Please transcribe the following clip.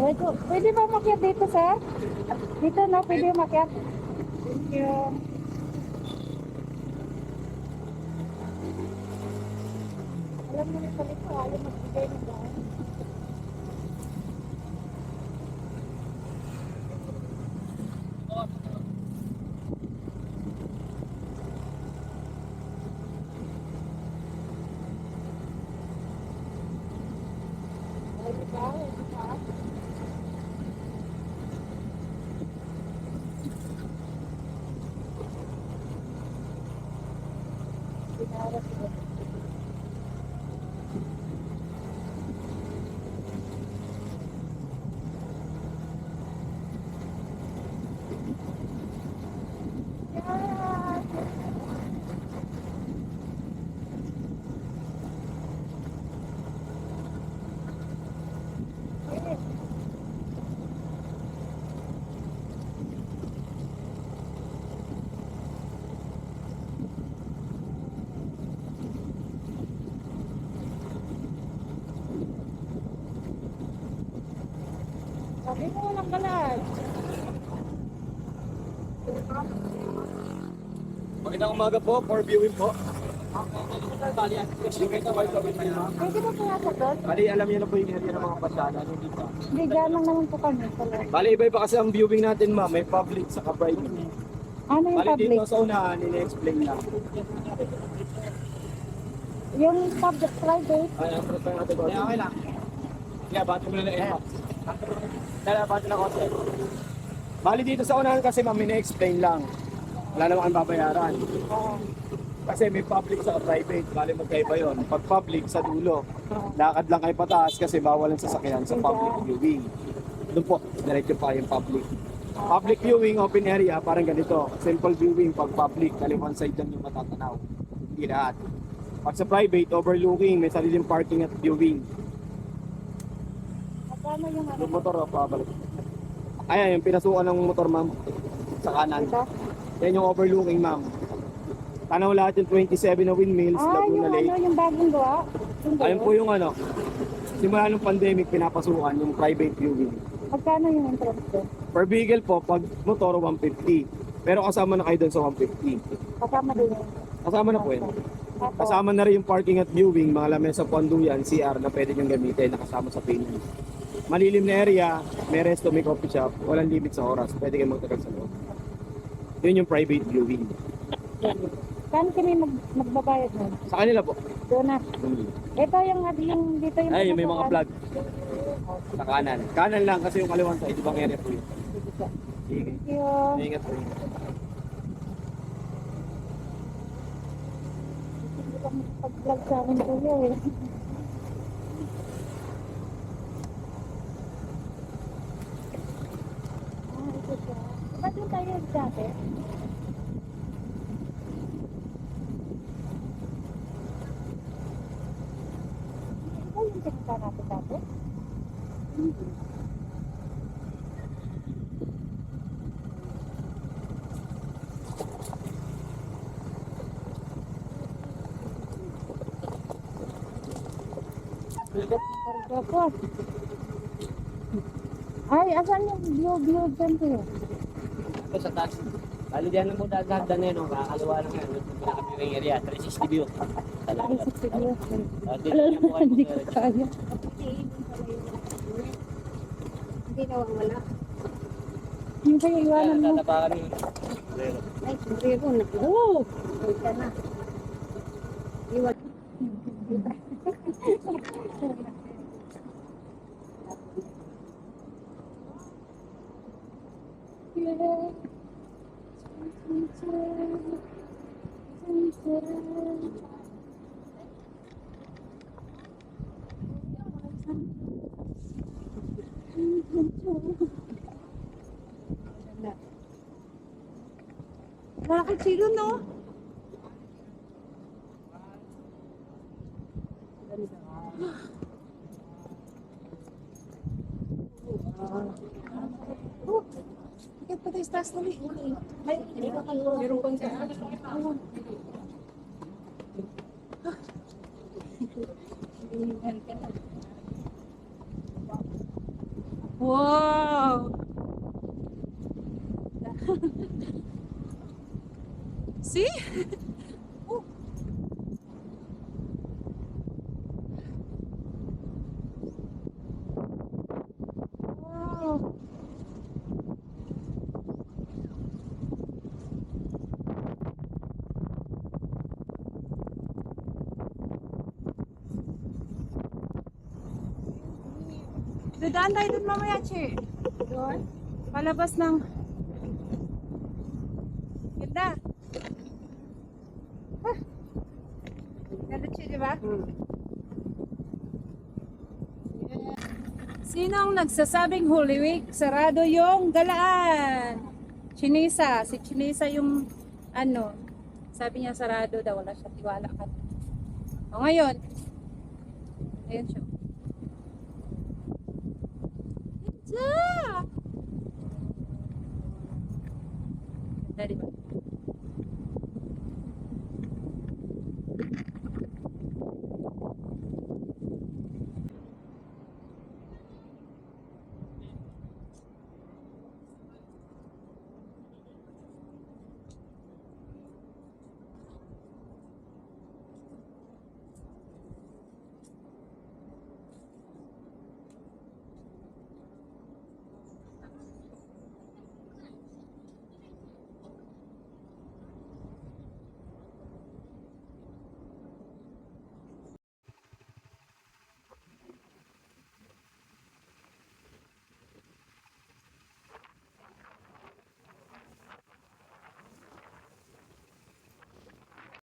Pwede ba makiat dito, sir? Dito, no? Pwede makiat. Thank you. Alam mo na pala ito, alam magbigay ng daan. Sabi mo walang kalag. Magandang umaga po, for viewing po. Bali, Pwede ba kaya sa doon? alam niyo na po yung area ng mga pasyalan, hindi pa. Hindi, dyan lang naman po kami. Bali, iba-iba kasi ang viewing natin, ma'am. May public sa private. Ano yung Bali, public? dito sa unahan, ini-explain lang. Yung public private? Ay, ang press natin po. Okay lang. Yeah, bati mo na na Dala, bati na konti. Bali, dito sa unahan kasi, ma'am, ini-explain lang. Wala naman kang babayaran. Kasi may public sa private, bali magkaiba yun. Pag public sa dulo, lakad lang kayo pataas kasi bawal ang sasakyan sa public viewing. Doon po, diretso pa yung public. Public viewing, open area, parang ganito. Simple viewing, pag public, kaliwan side lang yung matatanaw. Hindi lahat. Pag sa private, overlooking, may sariling parking at viewing. Magkano yung ano? Yung motor, pabalik. Ayan, yung pinasukan ng motor, ma'am, sa kanan. Ito? Yan yung overlooking, ma'am. Tanaw lahat yung 27 na windmills, Ah, Laguna yung Lake. ano, yung bagong gawa? Ayun po yung ano, simula nung pandemic pinapasukan yung private viewing. Magkano yung entrance doon? Per vehicle po, pag motor 150. Pero kasama na kayo doon sa 150. Kasama din yun. Kasama na po yun. Tapos, Kasama na rin yung parking at viewing, mga lamesa ponduyan, CR na pwede nyo gamitin na kasama sa payment. Malilim na area, may resto, may coffee shop, walang limit sa oras, pwede kayo magtagal sa loob. Yun yung private viewing. saan kami magbabayad nun? Sa kanila po. Doon na. Ito yung dito yung... Ay, may mga pinasukan. vlog. Sa kanan. Kanan lang kasi yung kaliwan sa ibang area po yun. Sige. Thank you. Ingat po yun. Hindi ka mag-vlog sa amin kuya eh. Ito siya. Ba't yung tayo dati? Ito yung pinunta natin dati? Karga po. Ay, asan yung view dyan kuya? Ito sa taas. Bali diyan mo dadaan na yun, no? Kakalawa lang yan. Kami yung area, 360 view. Talaga. Ay, sa view. Alala Alala, hindi ko kaya. Hindi nawawala. Yung kaya iwanan mo. Tatapakan yun. Ay, siyempre po. Oo! Huwag ka na. Iwan. Bakit sino no? Oh, ikat pa tayo sa taas namin. Ay, meron pang sa Wow! Dadaan tayo dun mamaya, Che. Doon? Palabas ng... Ganda. Ah. Ganda, Che, di ba? Sino ang nagsasabing Holy Week? Sarado yung galaan. Chinisa. Si Chinisa yung ano. Sabi niya sarado daw. Wala siya tiwala ka. O ngayon. Ayun siya. Ganda! Ganda, di ba?